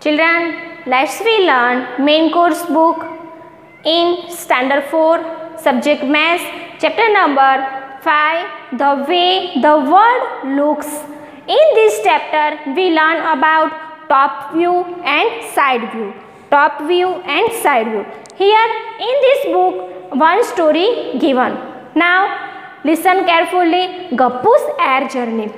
Children, let's we learn main course book in standard 4, subject maths, chapter number 5, the way the world looks. In this chapter, we learn about top view and side view. Top view and side view. Here in this book, one story given. Now, listen carefully. Gappu's air journey.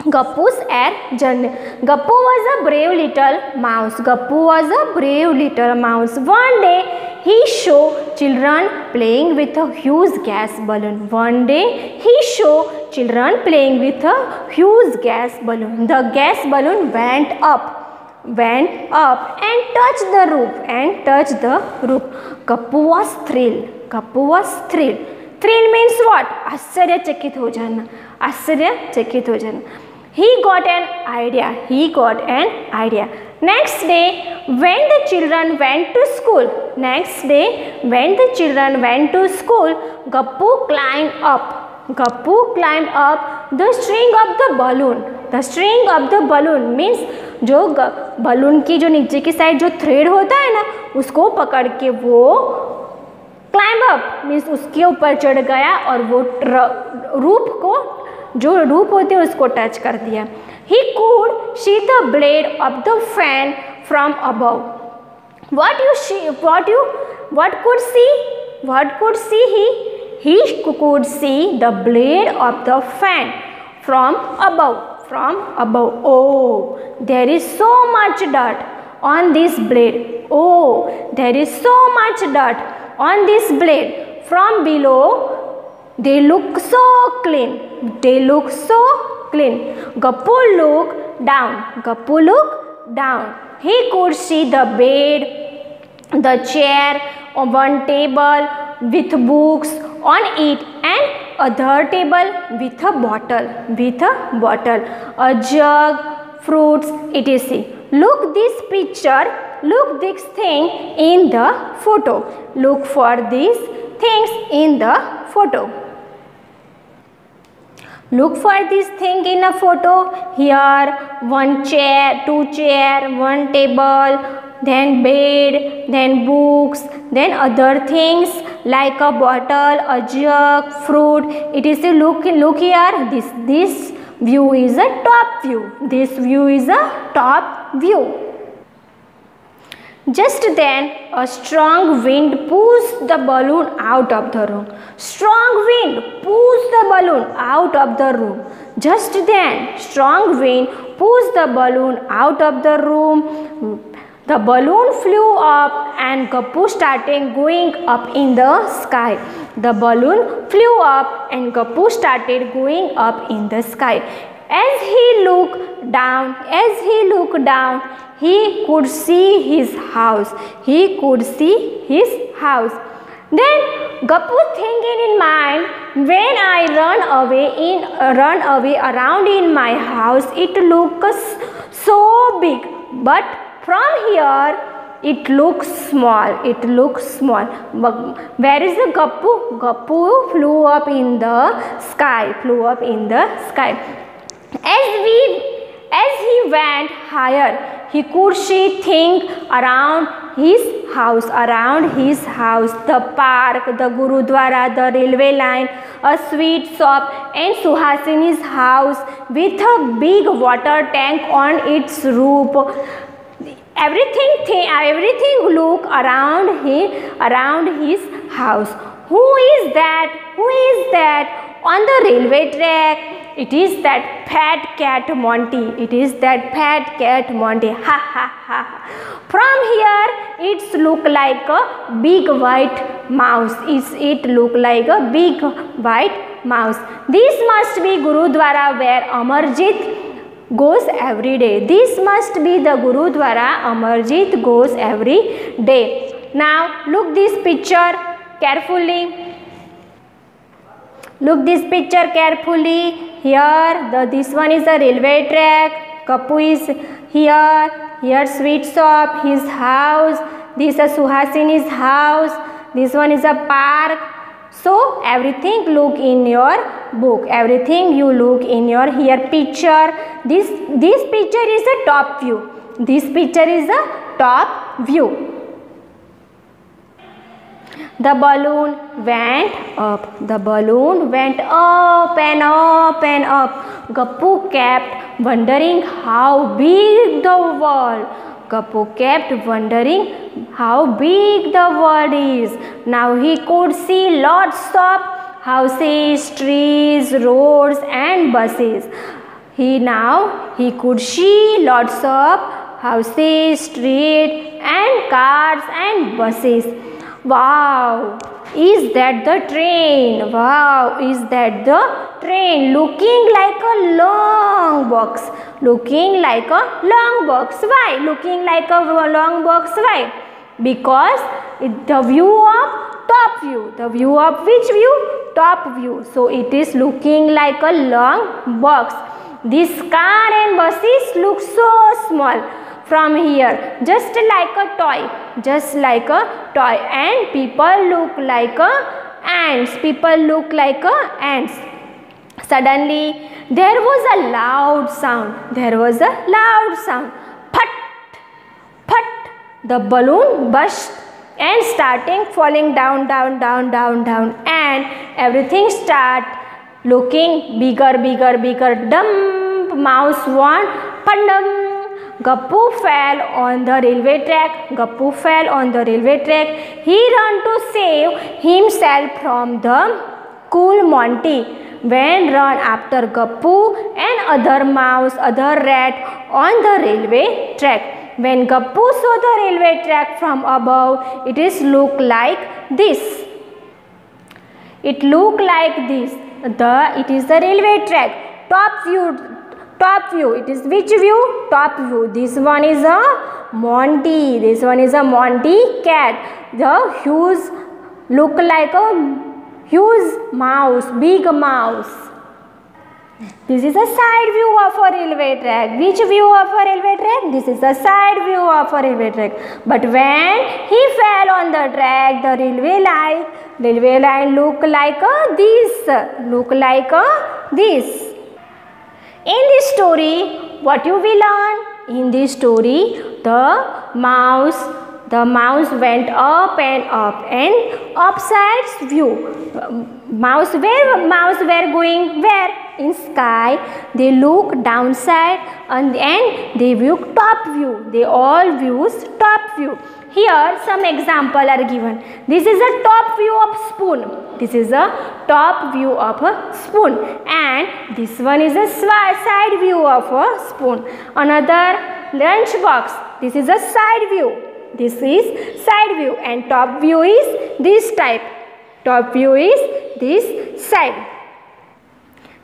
Gappu's air journey. Gappu was a brave little mouse. Gappu was a brave little mouse. One day he saw children playing with a huge gas balloon. One day he saw children playing with a huge gas balloon. The gas balloon went up and touched the roof. Gappu was thrilled. Gappu was thrilled. Thrill means what? आश्चर्यचकित हो जाना. आश्चर्यचकित हो जाना. He got an idea. Next day, when the children went to school, Gappu climbed up the string of the balloon. The string of the balloon means जो balloon की जो नीचे की साइड जो thread होता है ना, उसको पकड़ के वो climb up means उसके ऊपर चढ़ गया और वो रूप को जो रूप होते हैं उसको टच कर दिया. He could see the blade of the fan from above. What could see? What could see he? He could see the blade of the fan from above. Oh, there is so much dirt on this blade. Oh, there is so much dirt on this blade. From below, they look so clean. Gappu looked down. He could see the bed, the chair, one table with books on it, and other table with a bottle, a jug, fruits, etc. Look this thing in the photo. Look for these things in the photo. Look for this thing in a photo. Here, one chair, two chair, one table, then bed, then books, then other things like a bottle, a jug, fruit. It is a look here. This view is a top view. This view is a top view. Just then, a strong wind pushed the balloon out of the room. Strong wind pushed the balloon out of the room. Just then, strong wind pushed the balloon out of the room. The balloon flew up and Gappu started going up in the sky. The balloon flew up and Gappu started going up in the sky. As he looked down, he could see his house. Then Gappu thinking in mind, when I run away around in my house, it looks so big, but from here it looks small. Where is the Gappu? Gappu flew up in the sky. As he went higher, he could see things around his house, the park, the Gurudwara, the railway line, a sweet shop, and Suhasini's house with a big water tank on its roof. Everything look around his house. Who is that on the railway track? It is that fat cat Monty. Ha ha ha. From here, it look like a big white mouse. It look like a big white mouse. This must be Gurudwara where Amarjit goes every day. This must be the Gurudwara Amarjit goes every day. Now look this picture carefully. Here, this one is a railway track. Gappu is here. Here, sweet shop, his house. This is Suhasini's house. This one is a park. So, everything look in your book. Everything you look in your here picture. This picture is a top view. This picture is the top view. The balloon went up. The balloon went up and up and up. Gappu kept wondering how big the world. Gappu kept wondering how big the world is. Now he could see lots of houses, trees, roads and buses. He could see lots of houses, streets and cars and buses. Wow, is that the train? Wow, is that the train? Looking like a long box. Looking like a long box. Why? Looking like a long box. Why? Because the view of top view. The view of which view? Top view. So it is looking like a long box. This car and buses look so small from here, just like a toy, and people look like ants. Suddenly there was a loud sound. Phat, phat. The balloon burst and starting falling down, and everything start looking bigger. Dump, mouse went pandam. Gappu fell on the railway track. He ran to save himself from the cool Monty. When run after Gappu and other rat on the railway track. When Gappu saw the railway track from above, it is look like this. It is the railway track. Top view. It is which view? Top view. This one is a Monty. Cat. The huge look like a huge mouse, big mouse. This is a side view of a railway track. Which view of a railway track? This is the side view of a railway track. But when he fell on the track, the railway line look like this. In this story, what you will learn? In this story, the mouse went up and upside view. Mouse were going where? In sky. They look downside and they view top view. They all views top view. Here some example are given. This is a top view of spoon. And this one is a side view of a spoon. Another lunch box. This is a side view. And top view is this type. This side.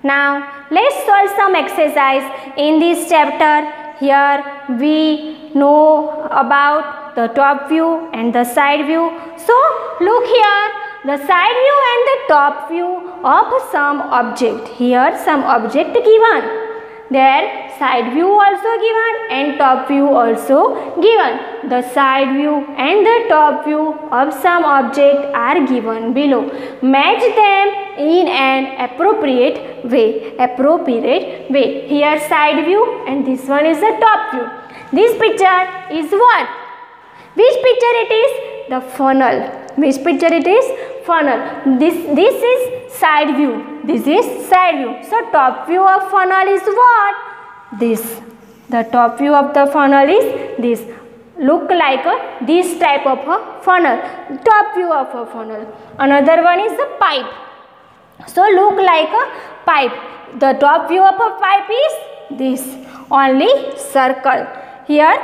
Now let's solve some exercise in this chapter. Here we know about the top view and the side view. So look here, the side view and the top view of some object. Here some object given. There side view also given and top view also given. The side view and the top view of some object are given below. Match them in an appropriate way. Here side view and this one is the top view. This picture is what? Which picture it is? The funnel. Which picture it is? Funnel. This is side view. So top view of funnel is what? This. The top view of the funnel is this. Look like this type of a funnel. Top view of a funnel. Another one is the pipe. So look like a pipe. The top view of a pipe is this. Only circle. Here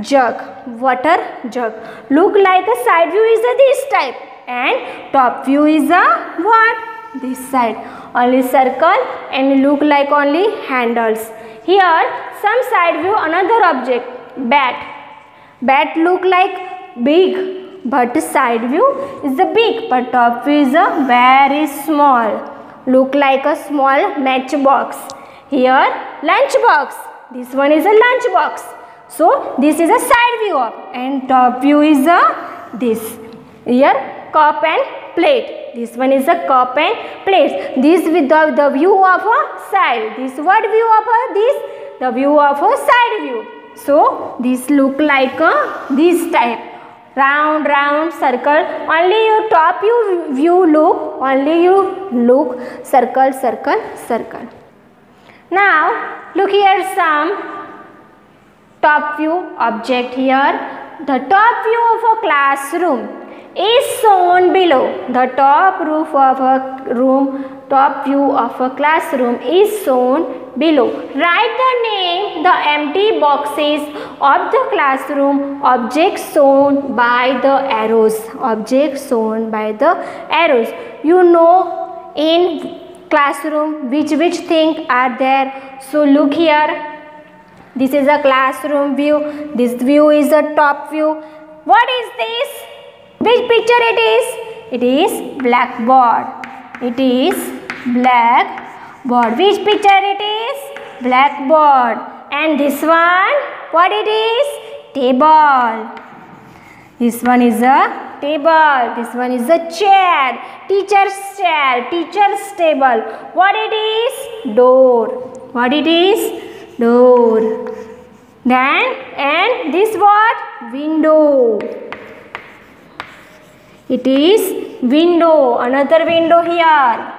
jug, water jug. Look like a side view is this type and top view is what? This side. Only circle and look like only handles. Here some side view another object, bat. Bat look like big but side view is the big but top view is very small. Look like a small matchbox. Here lunch box. This one is a lunch box. So this is a side view of and top view is this. Here cup and plate. This one is a cup and plate. This with the view of a side. This what view of this? The view of a side view. So this look like this type, round circle. Only your top view look, only you look circle. Now look here some top view object here. The top view of a classroom is shown below. The top roof of a room, top view of a classroom is shown below. Write the name, the empty boxes of the classroom, objects shown by the arrows. Objects shown by the arrows. You know in classroom which thing are there. So look here. This is a classroom view. This view is a top view. What is this? Which picture it is? It is blackboard. It is blackboard. Which picture it is? Blackboard. And this one, what it is? Table. This one is a table. This one is a chair. Teacher's chair. Teacher's table. What it is? Door. What it is? Door. Then, and this what? Window. It is window. Another window here.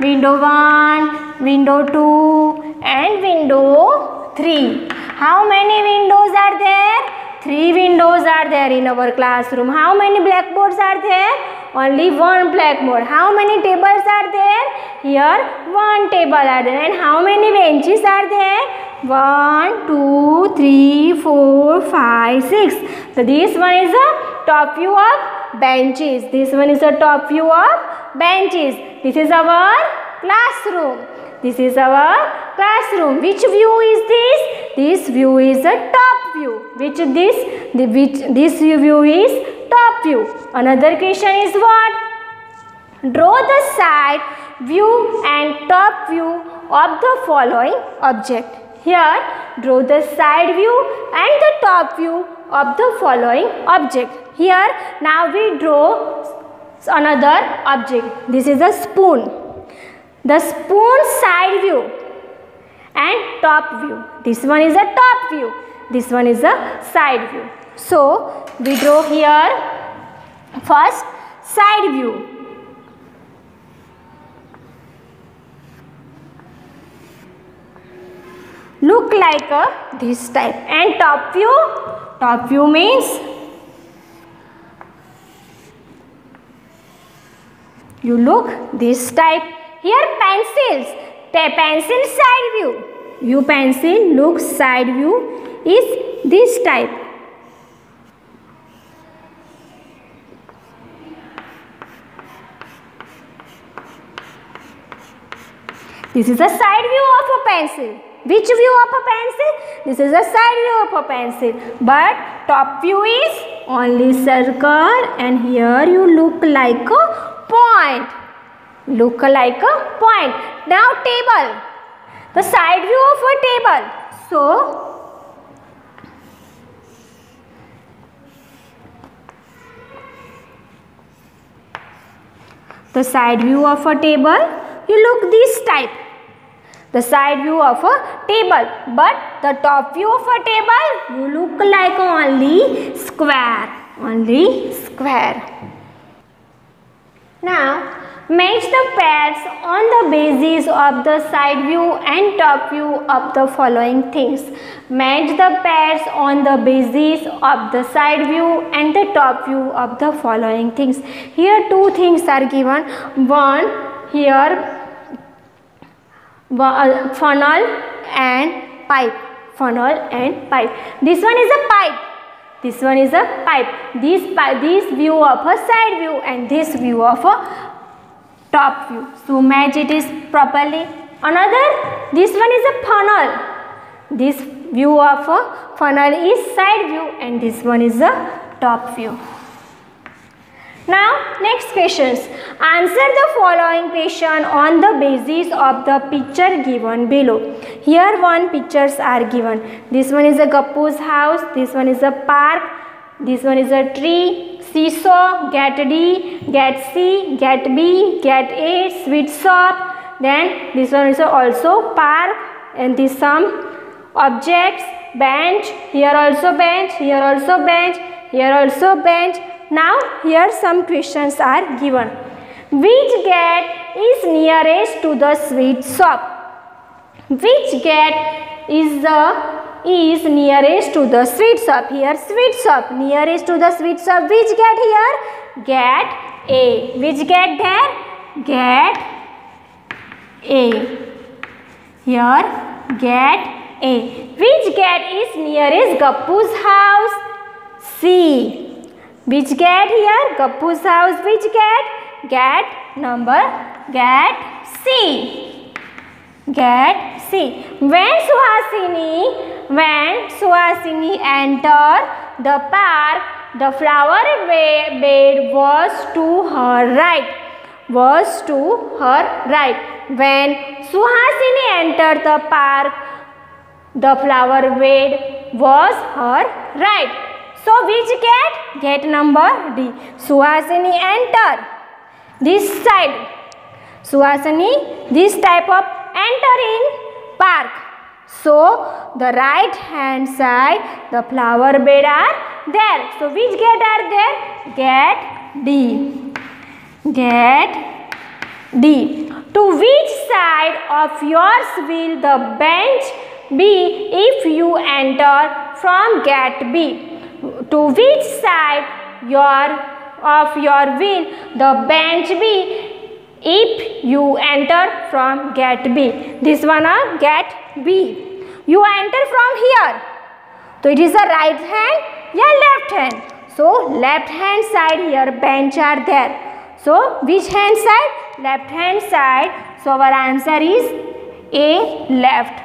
Window 1, window 2 and window 3. How many windows are there? 3 windows are there in our classroom. How many blackboards are there? Only one blackboard. How many tables are there? Here 1 table are there. And how many benches are there? 1, 2, 3, 4, 5, 6. So this one is a top view of benches. This one is a top view of benches. This is our classroom. This is our classroom. Which view is this? This view is a top view. This view is top view. Another question is what? Draw the side view and top view of the following object. Here, draw the side view and the top view of the following object. Here, now we draw another object. This is a spoon. The spoon side view and top view. This one is a top view. This one is a side view. So, we draw here first side view. Look like this type. And top view means you look this type. Here pencils, pencil side view. You pencil look side view is this type. This is a side view of a pencil. Which view of a pencil? This is a side view of a pencil. But top view is only circle and here you look like a point. Look like a point. Now table. The side view of a table. So, the side view of a table, you look this type. The side view of a table, but the top view of a table, you look like only square. Now, match the pairs on the basis of the side view and top view of the following things. Match the pairs on the basis of the side view and the top view of the following things. Here 2 things are given. One, here funnel and pipe. This one is a pipe. This one is a pipe. This view of a side view and this view of a top view. So match it is properly. Another, this one is a funnel. This view of a funnel is side view and this one is a top view. Now next questions. Answer the following question on the basis of the picture given below. Here 1 pictures are given. This one is a Gappu's house. This one is a park. This one is a tree. Seesaw. Get D. Get C. Get B. Get A. Sweet shop. Then this one is also park and this some objects bench, here also bench, here also bench, here also bench. Now here some questions are given. Which gate is nearest to the sweet shop? Which gate is nearest to the sweet shop? Here sweet shop, nearest to the sweet shop. Which gate here? Gate A. Which gate there? Gate A. Here gate A. Which gate is nearest Gappu's house? C. Which gate here? Gappu's house. Which gate? Gate number gate C. Gate C. When Suhasini entered the park, the flower bed was to her right. Was to her right. When Suhasini entered the park, the flower bed was her right. So which gate? Gate number D. Suhasini entered this side. Suhasini, this type of enter in park. So the right hand side, the flower bed are there. So which gate are there? Gate D. Gate D. To which side of yours will the bench be if you enter from gate B? To which side of your will the bench be if you enter from gate B? This one is gate B. You enter from here. So it is a right hand, left hand. So left hand side here bench are there. So which hand side? Left hand side. So our answer is A, left.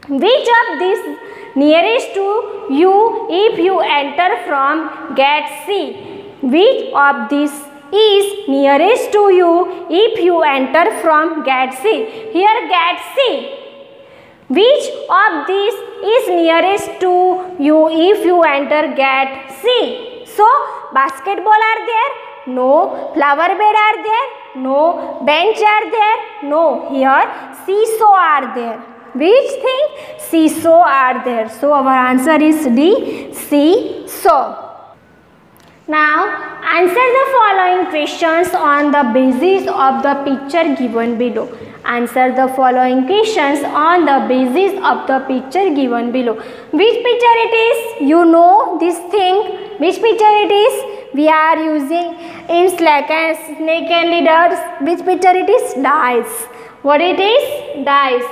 Which of these nearest to you if you enter from gate C? Which of these is nearest to you if you enter from gate C? Here gate C. Which of these is nearest to you if you enter gate C? So basketball are there? No. Flower bed are there? No. Bench are there? No. Here seesaw are there. Which thing? Seesaw are there. So our answer is D, seesaw. Now answer the following questions on the basis of the picture given below. Answer the following questions on the basis of the picture given below. Which picture it is? You know this thing. Which picture it is? We are using in snake and leaders. Which picture it is? Dice. What it is? Dice.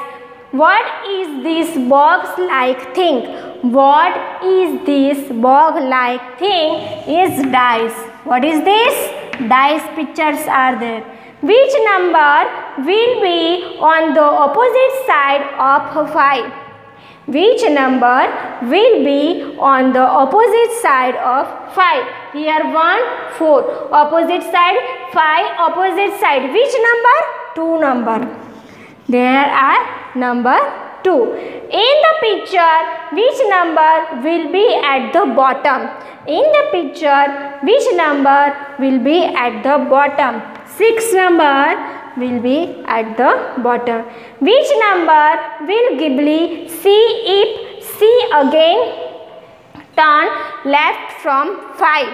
What is this box like thing? What is this box like thing? Is dice. What is this? Dice pictures are there. Which number will be on the opposite side of 5? Which number will be on the opposite side of 5? Here 1, 4. Opposite side 5. Opposite side. Which number? 2 number. There are number 2. In the picture, which number will be at the bottom? In the picture, which number will be at the bottom? 6 number will be at the bottom. Which number will Ghibli see if C again turn left from 5?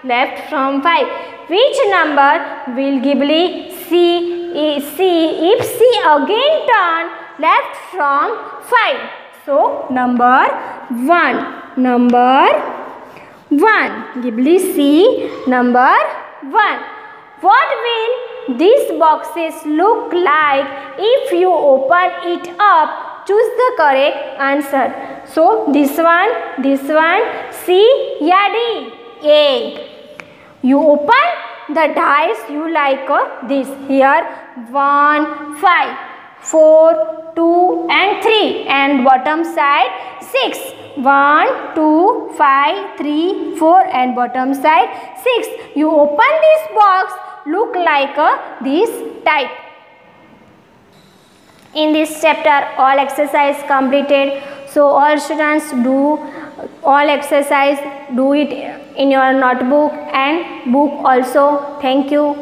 Left from 5. Which number will Ghibli see if C again turn left from 5? So number 1. Number 1. Ghibli C number 1. What will these boxes look like if you open it up? Choose the correct answer. So this one, C, yeah, D, A. You open the dice you like this. Here 1, 5, 4, 2 and 3 and bottom side 6. 1, 2, 5, 3, 4 and bottom side 6. You open this box, look like this type. In this chapter all exercise completed. So all students do all exercise, do it in your notebook and book also. Thank you.